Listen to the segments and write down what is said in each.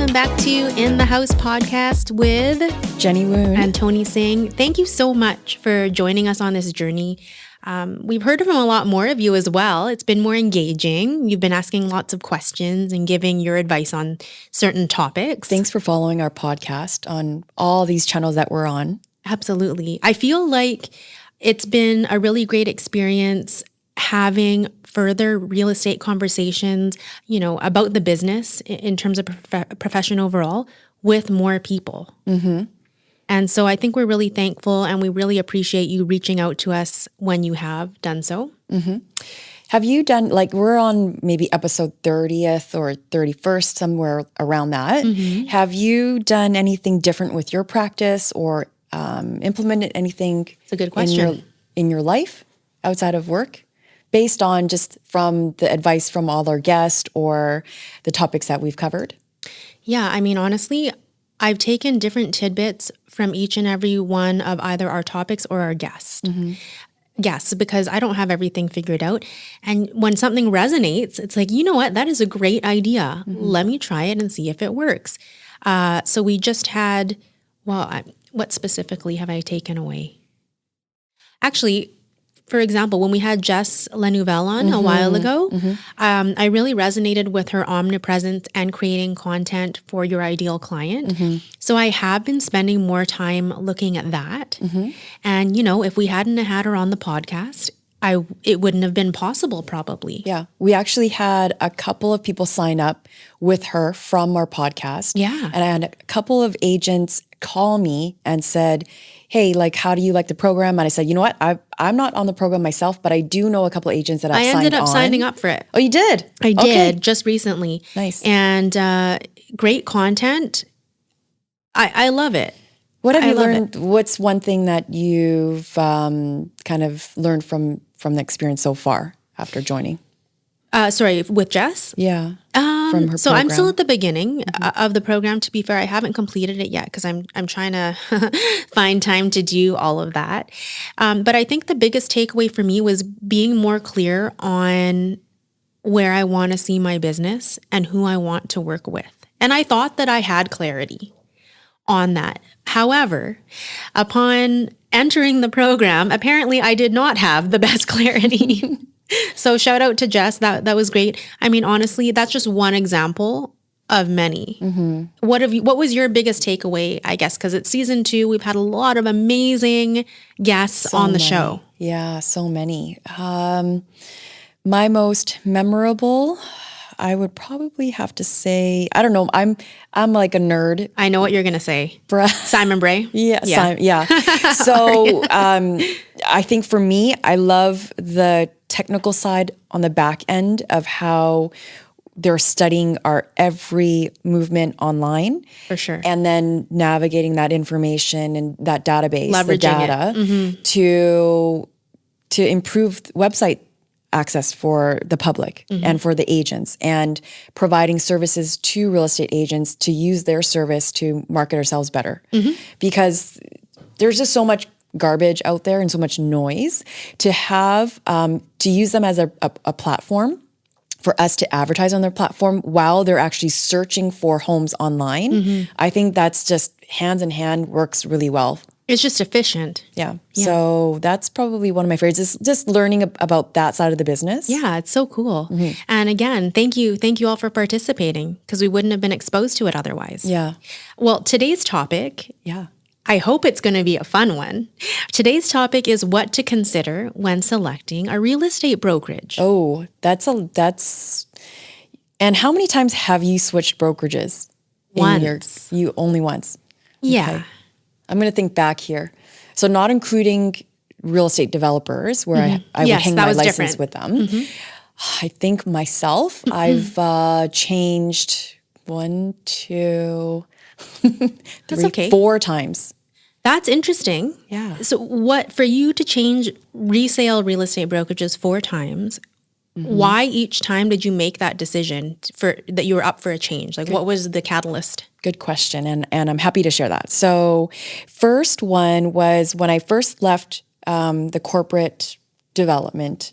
welcome back to In the House podcast with Jenny Woon and Toni Singh. Thank you so much for joining us on this journey. We've heard from a lot more of you as well. It's been more engaging. You've been asking lots of questions and giving your advice on certain topics. Thanks for following our podcast on all these channels that we're on. Absolutely. I feel like it's been a really great experience having further real estate conversations, about the business in terms of profession overall with more people. Mm-hmm. And so I think we're really thankful and we really appreciate you reaching out to us when you have done so. Mm-hmm. Have you done, we're on maybe episode 30th or 31st, somewhere around that. Mm-hmm. Have you done anything different with your practice or implemented anything It's a good question. in your life outside of work? Based on just from the advice from all our guests or the topics that we've covered? Yeah, honestly, I've taken different tidbits from each and every one of either our topics or our guests. Mm-hmm. Yes, because I don't have everything figured out. And when something resonates, it's like, you know what, that is a great idea. Mm-hmm. Let me try it and see if it works. So we just had, what specifically have I taken away? Actually, for example, when we had Jess Lanouvelle on a while ago, I really resonated with her omnipresence and creating content for your ideal client. So I have been spending more time looking at that. And, if we hadn't had her on the podcast, it wouldn't have been possible probably. Yeah. We actually had a couple of people sign up with her from our podcast. Yeah. And I had a couple of agents call me and said, hey, how do you like the program? And I said, you know what? I'm not on the program myself, but I do know a couple of agents that I've signed on. I ended up signing up for it. Oh, you did? I did just recently. Nice. And great content. I love it. What have you learned? What's one thing that you've kind of learned from the experience so far after joining? Sorry, with Jess? Yeah. From her so program. I'm still at the beginning of the program. To be fair, I haven't completed it yet because I'm trying to find time to do all of that. But I think the biggest takeaway for me was being more clear on where I want to see my business and who I want to work with. And I thought that I had clarity on that. However, upon entering the program, apparently I did not have the best clarity. So shout out to Jess. That was great. Honestly, that's just one example of many. What was your biggest takeaway, I guess? Because it's season 2. We've had a lot of amazing guests on the show. Yeah, so many. My most memorable, I would probably have to say, I don't know, I'm like a nerd. I know what you're going to say. Simon Bray? Yeah. Simon, yeah. So I think for me, I love the technical side on the back end of how they're studying our every movement online. For sure. And then navigating that information and that database, leveraging the data to improve website access for the public and for the agents, and providing services to real estate agents to use their service to market ourselves better. Because there's just so much garbage out there and so much noise. To have, to use them as a platform for us to advertise on their platform while they're actually searching for homes online, I think that's just hands in hand works really well. It's just efficient. Yeah. So that's probably one of my favorites, is just learning about that side of the business. Yeah, it's so cool. And again, thank you all for participating, because we wouldn't have been exposed to it otherwise. Yeah. Well, today's topic, Yeah. I hope it's going to be a fun one. Today's topic is what to consider when selecting a real estate brokerage. Oh, and how many times have you switched brokerages? Once. You only once? Yeah. Okay. I'm going to think back here. So not including real estate developers where I would hang my license with them. I think myself, I've changed 1, 2, 3, 4 times. That's interesting. Yeah. So for you to change resale real estate brokerages 4 times, why each time did you make that decision that you were up for a change? What was the catalyst? Good question. And I'm happy to share that. So first one was when I first left the corporate development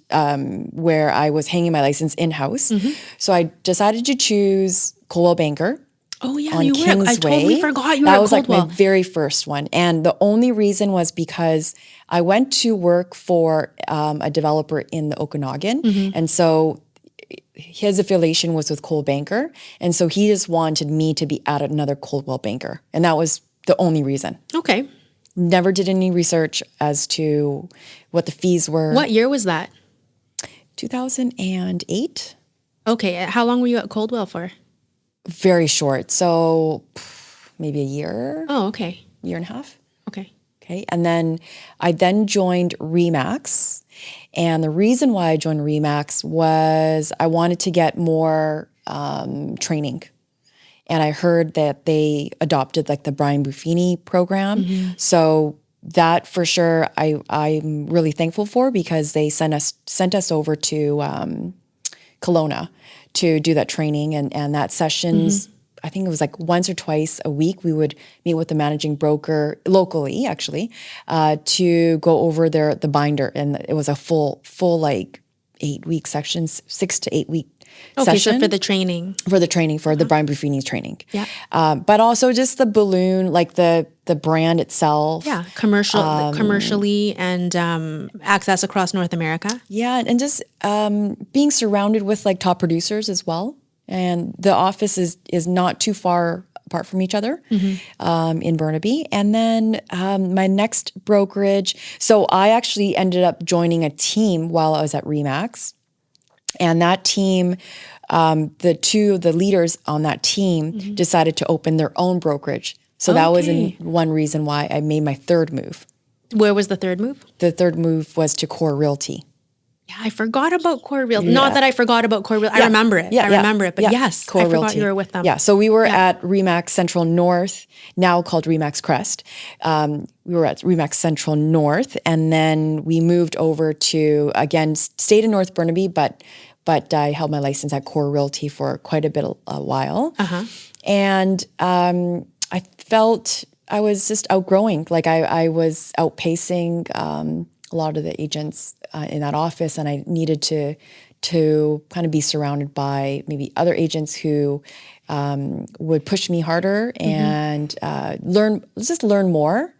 where I was hanging my license in-house. So I decided to choose Coldwell Banker. Oh yeah, on you were. I Kingsway. totally forgot you were That at was like my Coldwell. very first one. And the only reason was because I went to work for a developer in the Okanagan. And so his affiliation was with Cold Banker. And so he just wanted me to be at another Coldwell Banker. And that was the only reason. Okay. Never did any research as to what the fees were. What year was that? 2008. Okay. How long were you at Coldwell for? Very short. So maybe a year, Oh, okay. year and a half. Okay. Okay. And then I then joined Remax. And the reason why I joined Remax was I wanted to get more training. And I heard that they adopted like the Brian Buffini program. So that for sure I'm really thankful for, because they sent us over to Kelowna to do that training, and that sessions, I think it was like once or twice a week, we would meet with the managing broker locally, actually, to go over the binder. And it was a full like 8-week sections, 6 to 8 week Okay, session. so for the training. For the training, for the Brian Buffini training. Yeah. But also just the balloon, like the brand itself. Yeah, commercially and access across North America. Yeah, and just being surrounded with like top producers as well. And the office is not too far apart from each other in Burnaby. And then my next brokerage, so I actually ended up joining a team while I was at Remax. And that team, the leaders on that team decided to open their own brokerage. So that was one reason why I made my third move. Where was the third move? The third move was to Core Realty. Yeah, I forgot about Core Realty. Not that I forgot about Core Realty. I remember it. I remember it. But yes, Core I forgot Realty. you were with them. Yeah, so we were at Remax Central North, now called Remax Crest. We were at Remax Central North, and then we moved over to, again, stayed in North Burnaby, but I held my license at Core Realty for quite a while. And I felt I was just outgrowing. Like I was outpacing a lot of the agents in that office, and I needed to kind of be surrounded by maybe other agents who would push me harder and learn more.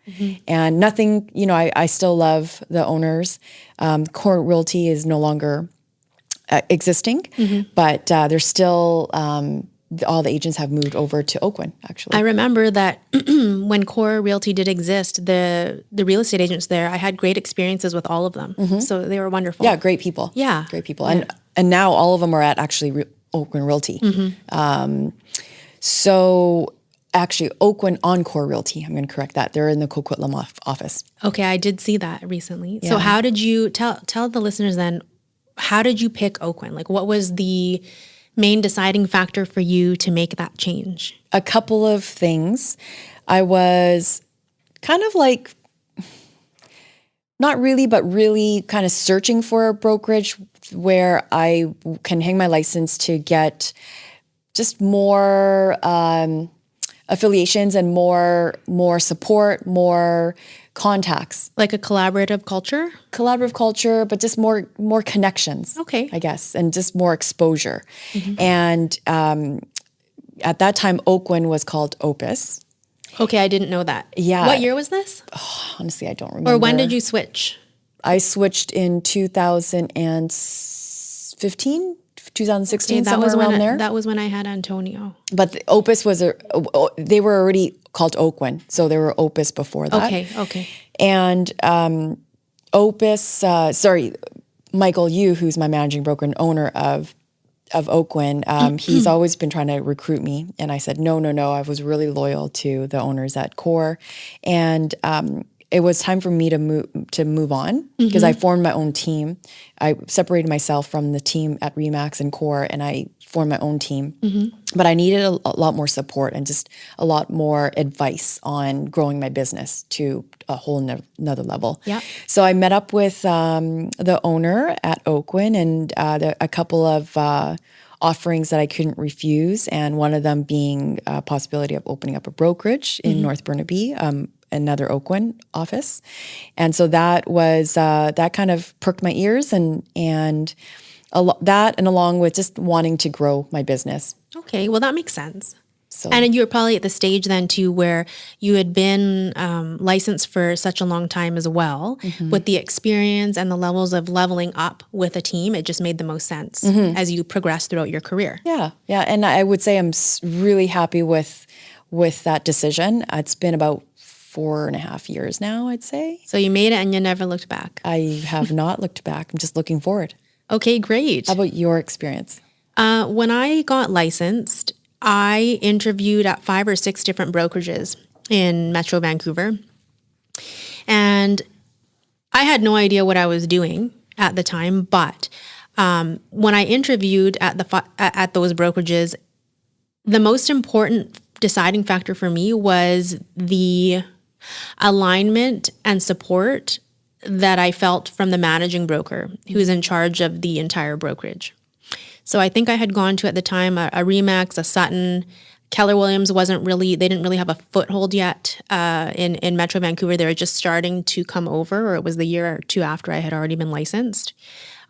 And nothing, I still love the owners. Core Realty is no longer existing, but there's still all the agents have moved over to Oakland, actually. I remember that when Core Realty did exist, the real estate agents there, I had great experiences with all of them. So they were wonderful. Yeah, great people. Yeah. Great people. And now all of them are at actually Oakland Realty. So actually Oakland on Core Realty, I'm going to correct that. They're in the Coquitlam office. Okay, I did see that recently. So how did you, tell the listeners then, how did you pick Oakland? Like what was the main deciding factor for you to make that change? A couple of things. I was kind of like, not really, but really kind of searching for a brokerage where I can hang my license to get just more affiliations and more support, more contacts. Like a collaborative culture? Collaborative culture, but just more connections. Okay. I guess, and just more exposure. And at that time, Oakland was called Opus. Okay, I didn't know that. Yeah. What year was this? Honestly, I don't remember. Or when did you switch? I switched in 2015, 2016, that somewhere was when around there. That was when I had Antonio. But the Opus was they were already called Oakland, so they were Opus before that. Okay. And Opus, Michael Yu, who's my managing broker and owner of Oakland, he's always been trying to recruit me, and I said no. I was really loyal to the owners at Core, and it was time for me to move on because I formed my own team. I separated myself from the team at Remax and Core, and I formed my own team. But I needed a lot more support and just a lot more advice on growing my business to a whole another level. Yeah. So I met up with the owner at Oakland and a couple of offerings that I couldn't refuse, and one of them being a possibility of opening up a brokerage in North Burnaby, another Oakland office. And so that was that kind of perked my ears, and that, and along with just wanting to grow my business. Okay, well that makes sense. So, And you were probably at the stage then too where you had been licensed for such a long time as well. With the experience and the levels of leveling up with a team, it just made the most sense as you progress throughout your career. yeah. And I would say I'm really happy with that decision. It's been about 4.5 years now, I'd say. So you made it and you never looked back. I have not looked back. I'm just looking forward. Okay, great. How about your experience? When I got licensed, I interviewed at 5 or 6 different brokerages in Metro Vancouver. And I had no idea what I was doing at the time, but when I interviewed at those brokerages, the most important deciding factor for me was the alignment and support that I felt from the managing broker who's in charge of the entire brokerage. So I think I had gone to at the time a Remax, a Sutton. Keller Williams they didn't really have a foothold yet in Metro Vancouver. They were just starting to come over, or it was the year or two after I had already been licensed.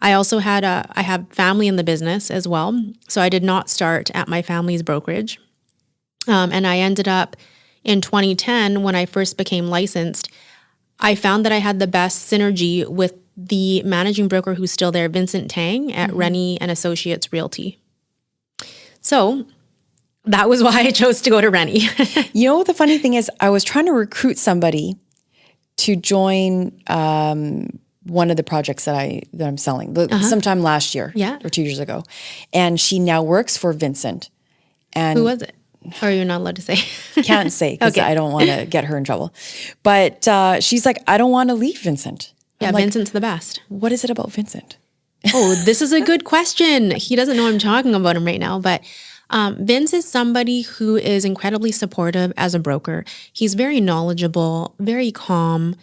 I also I have family in the business as well. So I did not start at my family's brokerage. And I ended up in 2010, when I first became licensed, I found that I had the best synergy with the managing broker who's still there, Vincent Tang at Rennie and Associates Realty. So that was why I chose to go to Rennie. You know, the funny thing is, I was trying to recruit somebody to join one of the projects that I'm selling sometime last year, or 2 years ago, and she now works for Vincent. And who was it? Or you're not allowed to say? Can't say because I don't want to get her in trouble. But she's like, I don't want to leave Vincent. Yeah, I'm Vincent's the best. What is it about Vincent? Oh, this is a good question. He doesn't know I'm talking about him right now, but Vince is somebody who is incredibly supportive as a broker. He's very knowledgeable, very calm,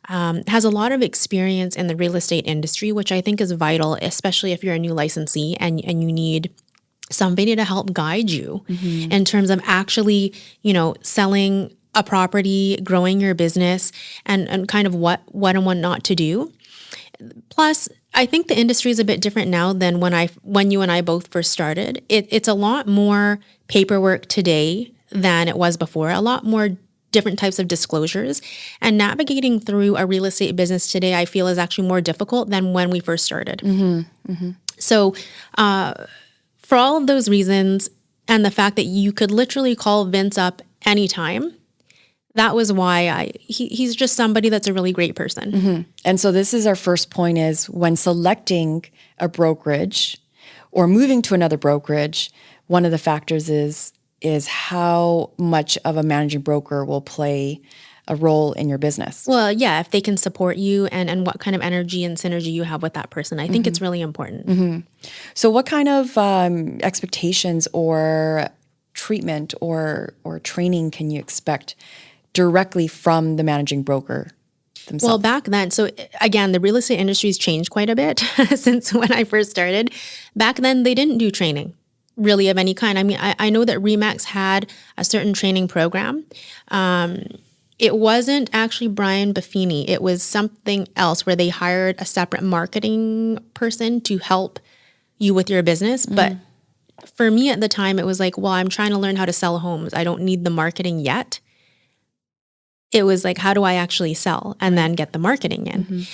has a lot of experience in the real estate industry, which I think is vital, especially if you're a new licensee and you need somebody to help guide you in terms of actually, selling a property, growing your business, and kind of what and what not to do. Plus, I think the industry is a bit different now than when you and I both first started. It's a lot more paperwork today than it was before, a lot more different types of disclosures. And navigating through a real estate business today, I feel, is actually more difficult than when we first started. So for all of those reasons, and the fact that you could literally call Vince up anytime, that was why he's just somebody that's a really great person. And so this is our first point, is when selecting a brokerage or moving to another brokerage, one of the factors is how much of a managing broker will play a role in your business. Well, yeah, if they can support you and what kind of energy and synergy you have with that person. I think it's really important. So what kind of expectations or treatment or training can you expect directly from the managing broker themselves? Well, back then, so again, the real estate industry's changed quite a bit since when I first started. Back then, they didn't do training really of any kind. I mean, I know that Remax had a certain training program. It wasn't actually Brian Buffini. It was something else where they hired a separate marketing person to help you with your business. But for me at the time, it was like, well, I'm trying to learn how to sell homes. I don't need the marketing yet. It was like, how do I actually sell and then get the marketing in?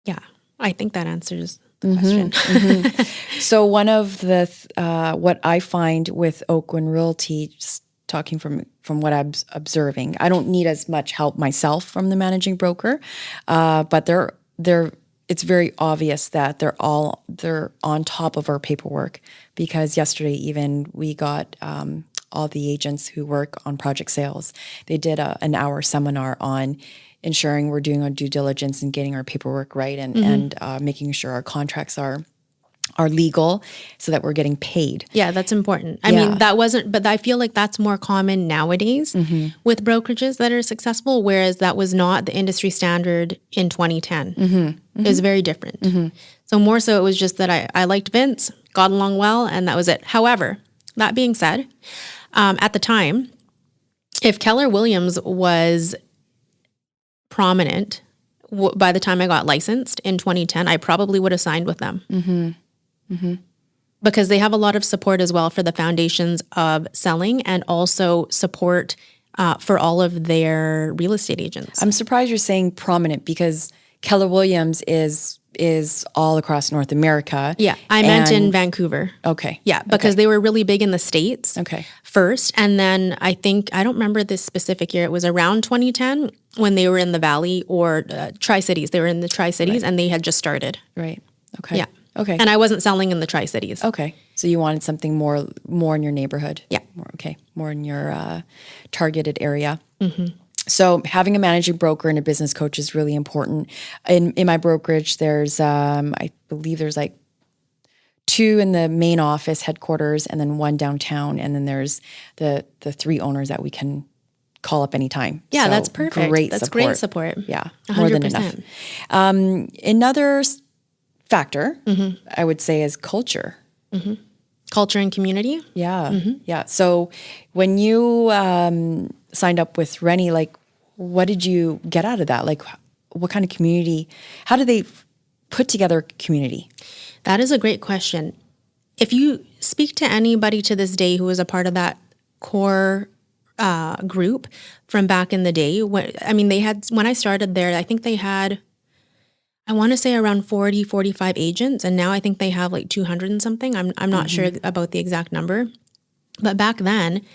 Yeah, I think that answers the question. So one of the what I find with Oakwyn Realty, just talking from what I'm observing, I don't need as much help myself from the managing broker, but it's very obvious that they're on top of our paperwork, because yesterday even we got all the agents who work on project sales. They did an hour seminar on ensuring we're doing our due diligence and getting our paperwork right, and making sure our contracts are legal so that we're getting paid. Yeah, that's important. I mean, but I feel like that's more common nowadays with brokerages that are successful, whereas that was not the industry standard in 2010. It was very different. So more so it was just that I liked Vince, got along well, and that was it. However, that being said, at the time, if Keller Williams was prominent by the time I got licensed in 2010, I probably would have signed with them. because they have a lot of support as well for the foundations of selling and also support for all of their real estate agents. I'm surprised you're saying prominent because Keller Williams is all across North America. Yeah, I meant in Vancouver. Okay. Yeah, because they were really big in the States first. And then I don't remember this specific year. It was around 2010 when they were in the Valley or Tri-Cities. They were in the Tri-Cities and they had just started. Right. Okay. Yeah. Okay. And I wasn't selling in the Tri-Cities. Okay. So you wanted something more in your neighborhood. Yeah. More in your targeted area. Mm-hmm. So having a managing broker and a business coach is really important. In my brokerage, there's I believe there's like 2 in the main office headquarters and then 1 downtown, and then there's the 3 owners that we can call up anytime. Yeah, so that's perfect. That's great support. Yeah, 100%. more than enough. Another factor I would say is culture. Mm-hmm. Culture and community. Yeah, yeah. So when you signed up with Rennie, like, what did you get out of that? Like, what kind of community? How do they put together a community? That is a great question. If you speak to anybody to this day who was a part of that core group from back in the day, they had, when I started there, I think they had, I want to say around 40, 45 agents. And now I think they have like 200 and something. I'm not sure about the exact number. But back then,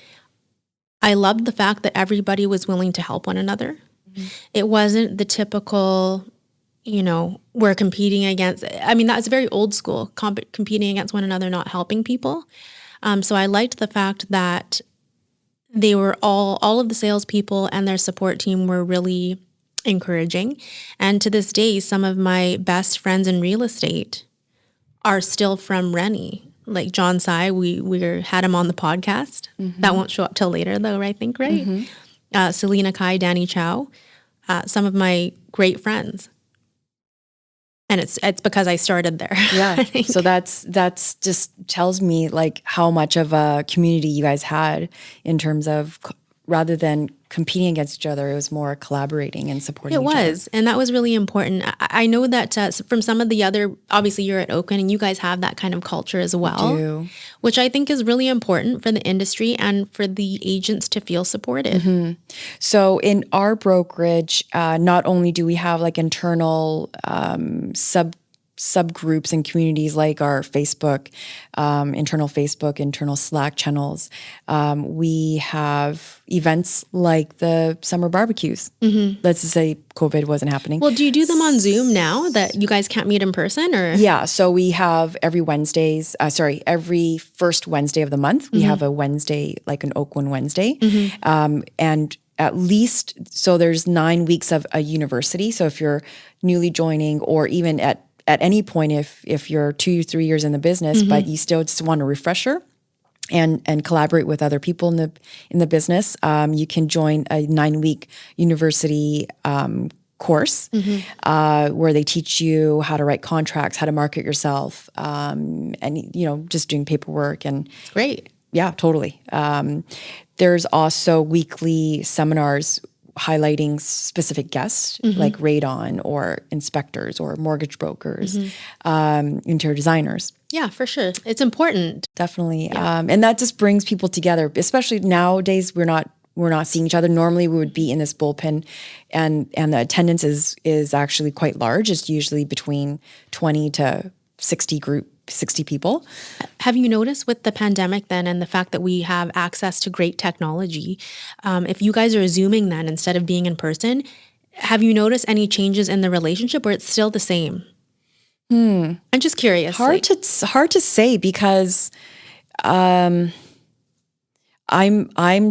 I loved the fact that everybody was willing to help one another. Mm-hmm. It wasn't the typical, we're competing against, that's very old school, competing against one another, not helping people. So I liked the fact that they were all of the salespeople and their support team were really encouraging. And to this day, some of my best friends in real estate are still from Rennie. Like John Tsai, we had him on the podcast. Mm-hmm. That won't show up till later, though, I think, right? Mm-hmm. Selena Kai, Danny Chow, some of my great friends, and it's because I started there. Yeah, so that's just tells me like how much of a community you guys had in terms of rather than competing against each other, it was more collaborating and supporting each other. It was, and that was really important. I know that from some of the other, obviously you're at Oakland and you guys have that kind of culture as well, we do. Which I think is really important for the industry and for the agents to feel supported. Mm-hmm. So in our brokerage, not only do we have like internal subgroups and communities like our Facebook, internal Slack channels. We have events like the summer barbecues. Mm-hmm. Let's just say COVID wasn't happening. Well, do you do them on Zoom now that you guys can't meet in person, or? Yeah, so we have every first Wednesday of the month, we have a Wednesday, like an Oakland Wednesday. Mm-hmm. And at least, so there's 9 weeks of a university. So if you're newly joining or even at any point, if you're 2-3 years in the business, but you still just want a refresher and collaborate with other people in the business, you can join a 9-week university course where they teach you how to write contracts, how to market yourself, and just doing paperwork and great. Yeah, totally. There's also weekly seminars highlighting specific guests like radon or inspectors or mortgage brokers, interior designers. Yeah, for sure. It's important. Definitely. Yeah. And that just brings people together, especially nowadays we're not seeing each other. Normally we would be in this bullpen and the attendance is actually quite large. It's usually between 20 to 60 people. Have you noticed with the pandemic then and the fact that we have access to great technology, if you guys are Zooming then instead of being in person, have you noticed any changes in the relationship or it's still the same? I'm just curious. Hard to say because I'm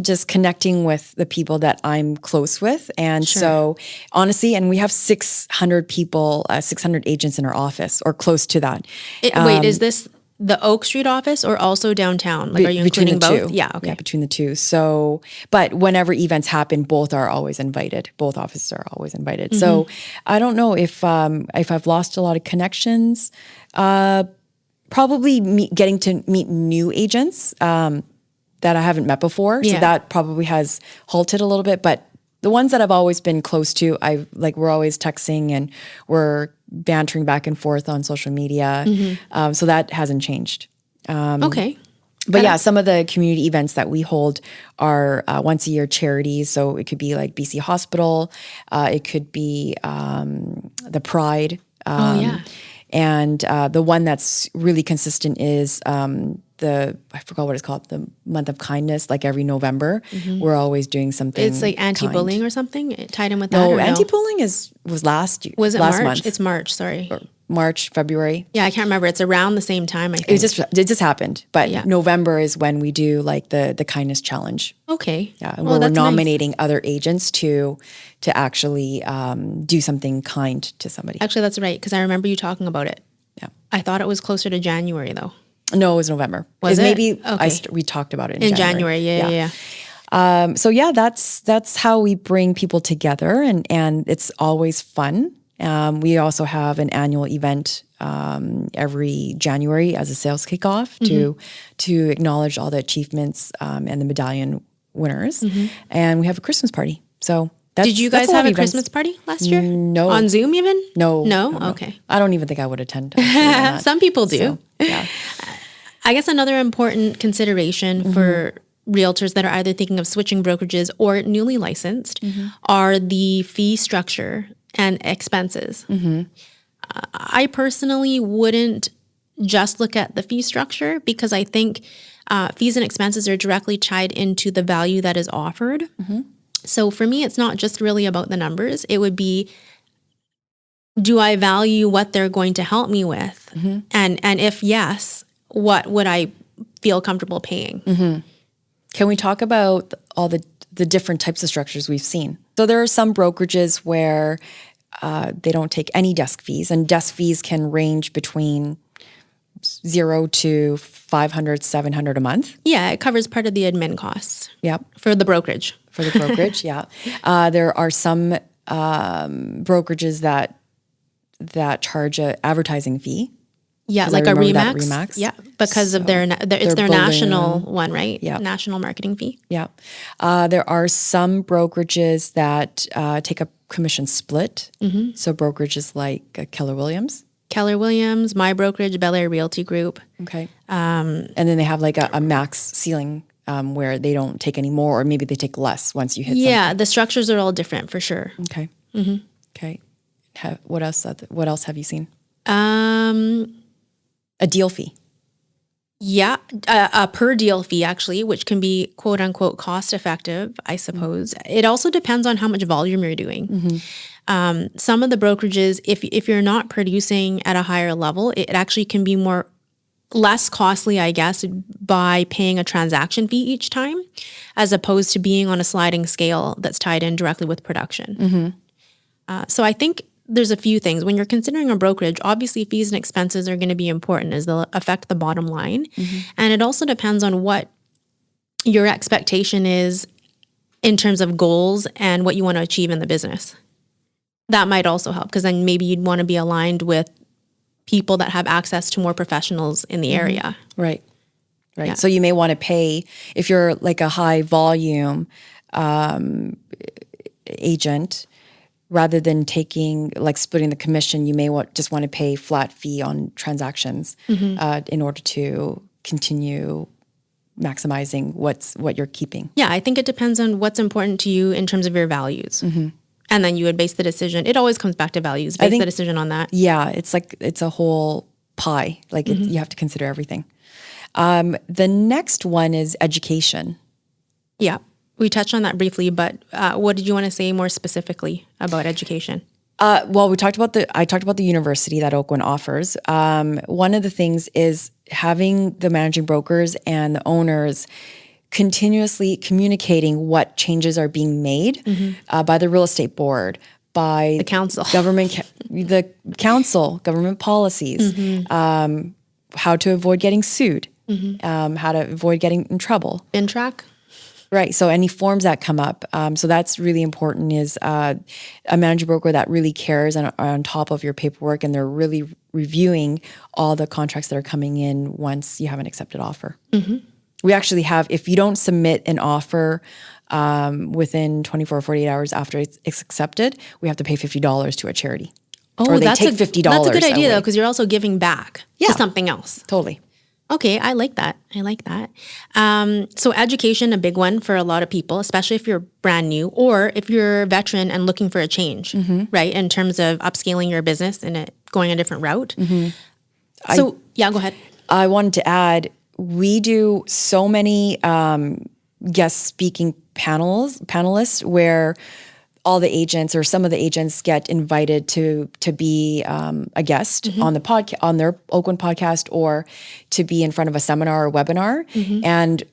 just connecting with the people that I'm close with. And so honestly, and we have 600 people, 600 agents in our office or close to that. Wait, is this the Oak Street office or also downtown? Like, are you including both? Yeah, okay. Yeah, between the two. So, but whenever events happen, both are always invited. Both offices are always invited. So I don't know if I've lost a lot of connections. Probably getting to meet new agents, that I haven't met before. So that probably has halted a little bit, but the ones that I've always been close to, we're always texting and we're bantering back and forth on social media. So that hasn't changed. Okay. But yeah, some of the community events that we hold are once a year charities. So it could be like BC Hospital, it could be the Pride. Oh, yeah. And the one that's really consistent is I forgot what it's called, the month of kindness. Like every November, we're always doing something. It's like anti-bullying or something tied in with that. No, or anti-bullying was last year. Was it last March? month. It's March. Sorry. March, February. Yeah, I can't remember. It's around the same time, I think. It just happened. But Yeah. November is when we do like the kindness challenge. Okay. Yeah, and Well, where we're that's nice. nominating other agents to actually do something kind to somebody. Actually, that's right, because I remember you talking about it. Yeah. I thought it was closer to January, though. No, it was November. Was it? Maybe Okay. we talked about it In January, yeah. So yeah, that's how we bring people together, and it's always fun. We also have an annual event every January as a sales kickoff to acknowledge all the achievements and the medallion winners, and we have a Christmas party. So Did you guys have a Christmas party last year? No. On Zoom even? No. No? Okay. I don't even think I would attend. actually, on that. Some people do. So, yeah. I guess another important consideration for realtors that are either thinking of switching brokerages or newly licensed are the fee structure and expenses. I personally wouldn't just look at the fee structure because I think fees and expenses are directly tied into the value that is offered. So for me, it's not just really about the numbers. It would be, do I value what they're going to help me with? And if yes, what would I feel comfortable paying? Can we talk about all the different types of structures we've seen? So there are some brokerages where they don't take any desk fees, and desk fees can range between $0 to $500, $700 a month. Yeah, it covers part of the admin costs. Yep. For the brokerage. For the brokerage, yeah. There are some brokerages that charge an advertising fee. Yeah, like a remember that Remax. Remax. Yeah, because of it's their national one, right? Yeah. National marketing fee. Yeah. There are some brokerages that take a commission split. So brokerages like Keller Williams. Keller Williams, My Brokerage, Bel Air Realty Group. Okay. And then they have like a max ceiling where they don't take any more, or maybe they take less once you hit Yeah, the structures are all different for sure. something. Okay. Okay. What else have you seen? A deal fee. Yeah, a per deal fee actually, which can be quote unquote cost effective, I suppose. It also depends on how much volume you're doing. Some of the brokerages, if you're not producing at a higher level, it actually can be less costly, I guess, by paying a transaction fee each time, as opposed to being on a sliding scale that's tied in directly with production. So I think there's a few things. When you're considering a brokerage, obviously fees and expenses are going to be important as they'll affect the bottom line. And it also depends on what your expectation is in terms of goals and what you want to achieve in the business. That might also help, because then maybe you'd want to be aligned with people that have access to more professionals in the area. Right. Yeah. So you may want to pay, if you're like a high volume agent, rather than splitting the commission, you may just want to pay flat fee on transactions in order to continue maximizing what you're keeping. Yeah, I think it depends on what's important to you in terms of your values. And then you would base the decision. It always comes back to values. Base the decision on that. Yeah, it's a whole pie. You have to consider everything. The next one is education. Yeah. We touched on that briefly, but what did you want to say more specifically about education? Well, I talked about the university that Oakland offers. One of the things is having the managing brokers and the owners continuously communicating what changes are being made by the real estate board, by the council, the council, government policies, how to avoid getting sued, how to avoid getting in trouble. FinTrack. Right. So any forms that come up. So that's really important, is a managing broker that really cares and are on top of your paperwork, and they're really reviewing all the contracts that are coming in once you have an accepted offer. We actually have, if you don't submit an offer within 24 or 48 hours after it's accepted, we have to pay $50 to a charity. Oh, or they that's take $50. That's a good idea, though, because you're also giving back to something else. Totally. Okay, I like that. I like that. So education, a big one for a lot of people, especially if you're brand new or if you're a veteran and looking for a change, right? In terms of upscaling your business and going a different route. So yeah, go ahead. I wanted to add, we do so many guest speaking panelists where all the agents or some of the agents get invited to be a guest on the podcast, on their Oakland podcast, or to be in front of a seminar or webinar. And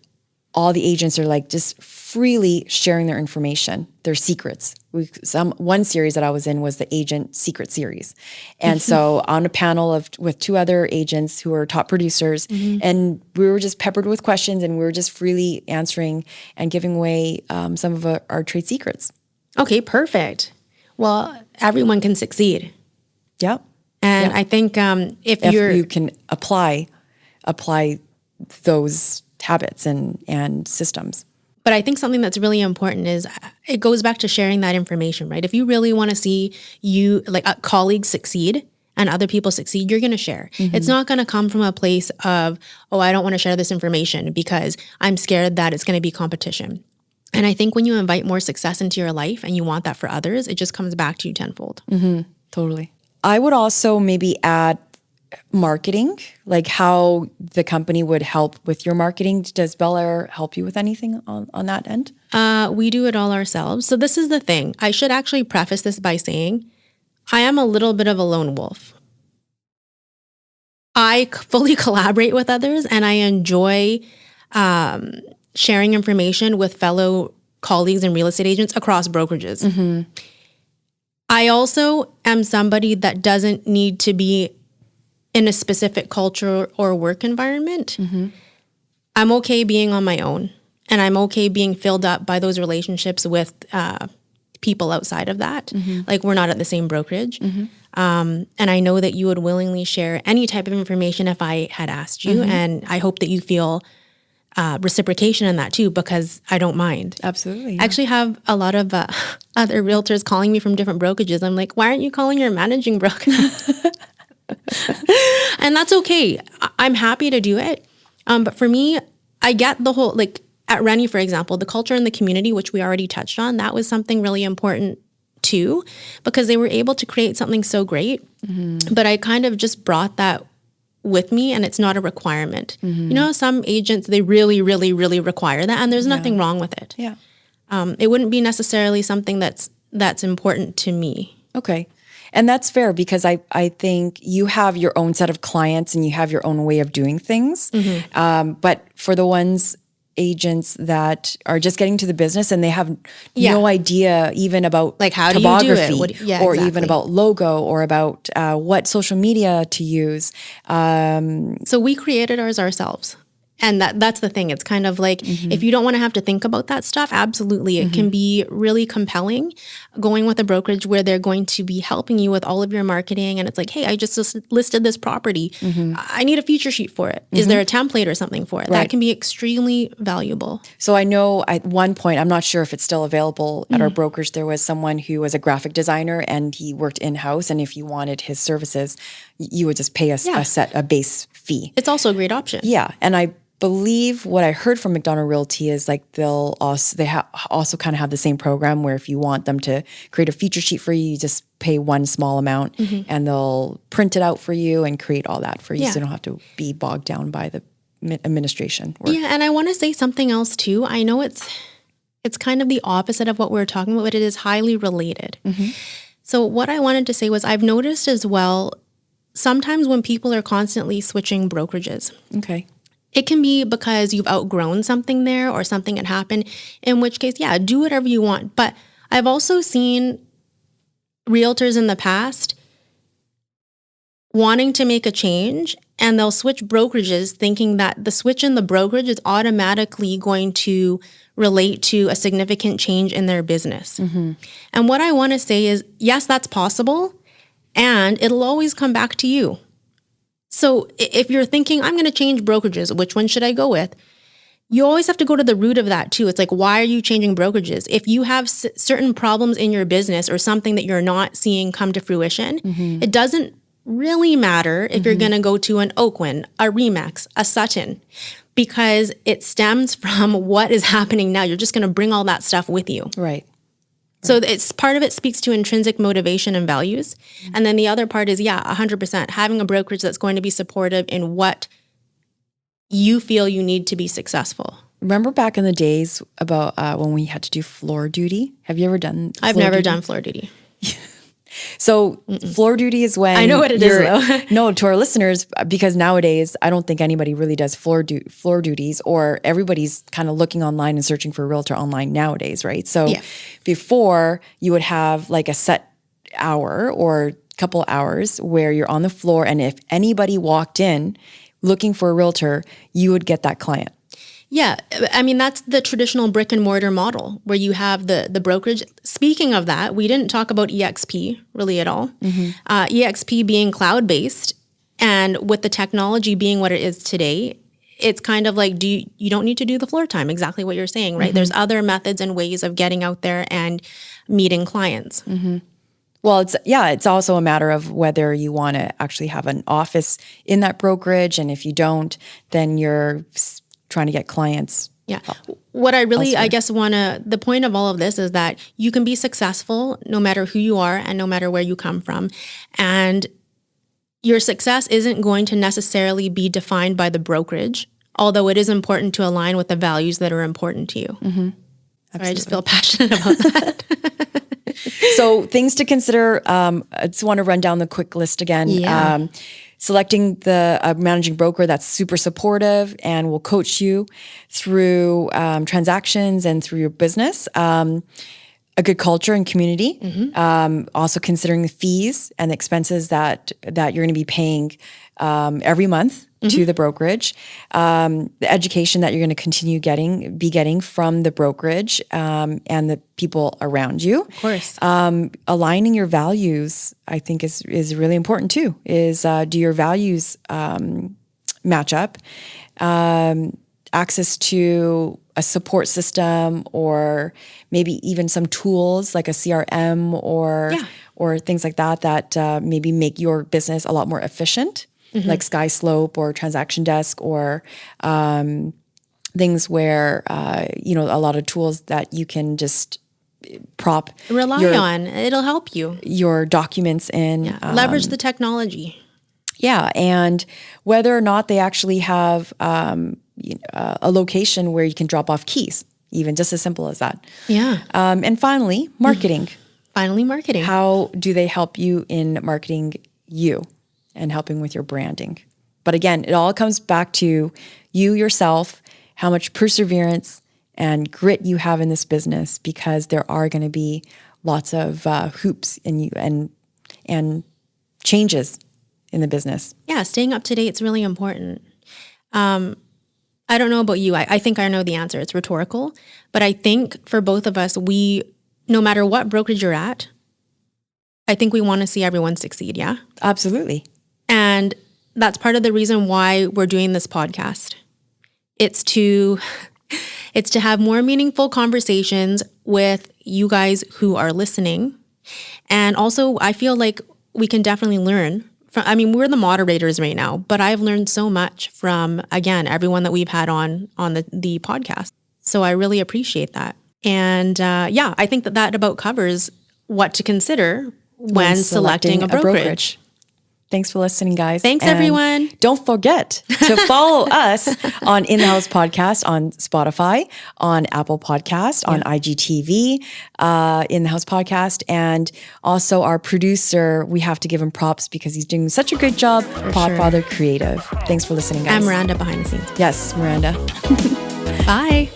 all the agents are like just freely sharing their information, their secrets. One series that I was in was the Agent Secret Series. And so on a panel with two other agents who are top producers, and we were just peppered with questions, and we were just freely answering and giving away some of our trade secrets. Okay, perfect. Well, everyone can succeed. Yep. And I think if you can apply those habits and systems. But I think something that's really important is it goes back to sharing that information, right? If you really want to see colleagues succeed and other people succeed, you're going to share. It's not going to come from a place of, oh, I don't want to share this information because I'm scared that it's going to be competition. And I think when you invite more success into your life and you want that for others, it just comes back to you tenfold. Totally. I would also maybe add marketing, like how the company would help with your marketing. Does Bel Air help you with anything on that end? We do it all ourselves. So this is the thing. I should actually preface this by saying I am a little bit of a lone wolf. I fully collaborate with others and I enjoy sharing information with fellow colleagues and real estate agents across brokerages. I also am somebody that doesn't need to be in a specific culture or work environment. I'm okay being on my own, and I'm okay being filled up by those relationships with people outside of that. Like we're not at the same brokerage. And I know that you would willingly share any type of information if I had asked you. And I hope that you feel reciprocation in that too, because I don't mind. Absolutely. Yeah. I actually have a lot of other realtors calling me from different brokerages. I'm like, why aren't you calling your managing broker? And that's okay. I'm happy to do it. But for me, I get the whole, like at Rennie, for example, the culture in the community, which we already touched on, that was something really important too, because they were able to create something so great. But I kind of just brought that with me, and it's not a requirement. You know, some agents, they really, really, really require that, and there's nothing wrong with it. Yeah. It wouldn't be necessarily something that's important to me. Okay. And that's fair, because I think you have your own set of clients and you have your own way of doing things. But for the agents that are just getting to the business and they have no idea even about like how topography, do you do it? or even about logo, or about what social media to use. So we created ours ourselves. And that's the thing. It's kind of like, if you don't want to have to think about that stuff, absolutely. It can be really compelling going with a brokerage where they're going to be helping you with all of your marketing. And it's like, hey, I just listed this property. I need a feature sheet for it. Is there a template or something for it? That can be extremely valuable. So I know at one point, I'm not sure if it's still available at our brokerage, there was someone who was a graphic designer and he worked in-house. And if you wanted his services, you would just pay a base fee. It's also a great option. Yeah. And I believe what I heard from McDonald Realty is like they also kind of have the same program where if you want them to create a feature sheet for you, you just pay one small amount and they'll print it out for you and create all that for you, so you don't have to be bogged down by the administration work. Yeah, and I want to say something else too. I know it's kind of the opposite of what we were talking about, but it is highly related. So what I wanted to say was I've noticed as well, sometimes when people are constantly switching brokerages. Okay. It can be because you've outgrown something there or something had happened, in which case, yeah, do whatever you want. But I've also seen realtors in the past wanting to make a change, and they'll switch brokerages thinking that the switch in the brokerage is automatically going to relate to a significant change in their business. And what I want to say is, yes, that's possible, and it'll always come back to you. So if you're thinking, I'm going to change brokerages, which one should I go with? You always have to go to the root of that too. It's like, why are you changing brokerages? If you have certain problems in your business or something that you're not seeing come to fruition, it doesn't really matter if you're going to go to an Oakwyn, a Remax, a Sutton, because it stems from what is happening now. You're just going to bring all that stuff with you. Right. So it's part of it speaks to intrinsic motivation and values. And then the other part is, 100%, having a brokerage that's going to be supportive in what you feel you need to be successful. Remember back in the days about when we had to do floor duty? Have you ever done floor I've never duty? done floor duty. So floor duty is when I know what it is, though. No, to our listeners, because nowadays I don't think anybody really does floor duties, or everybody's kind of looking online and searching for a realtor online nowadays, right? So before you would have like a set hour or couple hours where you're on the floor, and if anybody walked in looking for a realtor, you would get that client. Yeah, I mean, that's the traditional brick and mortar model where you have the brokerage. Speaking of that, we didn't talk about EXP really at all. EXP being cloud-based, and with the technology being what it is today, it's kind of like, you don't need to do the floor time, exactly what you're saying, right? There's other methods and ways of getting out there and meeting clients. Well, it's also a matter of whether you want to actually have an office in that brokerage, and if you don't, then you're trying to get clients. Yeah. What I really, I guess, the point of all of this is that you can be successful no matter who you are and no matter where you come from. And your success isn't going to necessarily be defined by the brokerage, although it is important to align with the values that are important to you. Sorry, I just feel passionate about that. So things to consider. I just want to run down the quick list again. Yeah. Selecting the managing broker that's super supportive and will coach you through transactions and through your business. A good culture and community. Also considering the fees and the expenses that you're going to be paying every month to the brokerage. The education that you're going to continue be getting from the brokerage and the people around you. Of course. Aligning your values, I think, is really important too. Do your values match up? Access to a support system, or maybe even some tools like a CRM or things like that maybe make your business a lot more efficient, like SkySlope or Transaction Desk, or things where a lot of tools that you can just rely on. It'll help you. Your documents in. Yeah. Leverage the technology. Yeah, and whether or not they actually have a location where you can drop off keys, even just as simple as that. Yeah. And finally, marketing. Marketing. How do they help you in marketing you and helping with your branding? But again, it all comes back to you yourself, how much perseverance and grit you have in this business, because there are going to be lots of hoops in you and changes in the business. Yeah, staying up to date is really important. I don't know about you. I think I know the answer. It's rhetorical. But I think for both of us, no matter what brokerage you're at, I think we want to see everyone succeed, yeah? Absolutely. And that's part of the reason why we're doing this podcast. It's to have more meaningful conversations with you guys who are listening. And also, I feel like we can definitely learn. We're the moderators right now, but I've learned so much from, again, everyone that we've had on the podcast. So I really appreciate that. And I think that about covers what to consider when selecting a brokerage. Thanks for listening, guys. Thanks, everyone. Don't forget to follow us on In the House Podcast on Spotify, on Apple Podcast, on IGTV, In the House Podcast, and also our producer. We have to give him props because he's doing such a great job. Podfather Creative. Thanks for listening, guys. I'm Miranda behind the scenes. Yes, Miranda. Bye.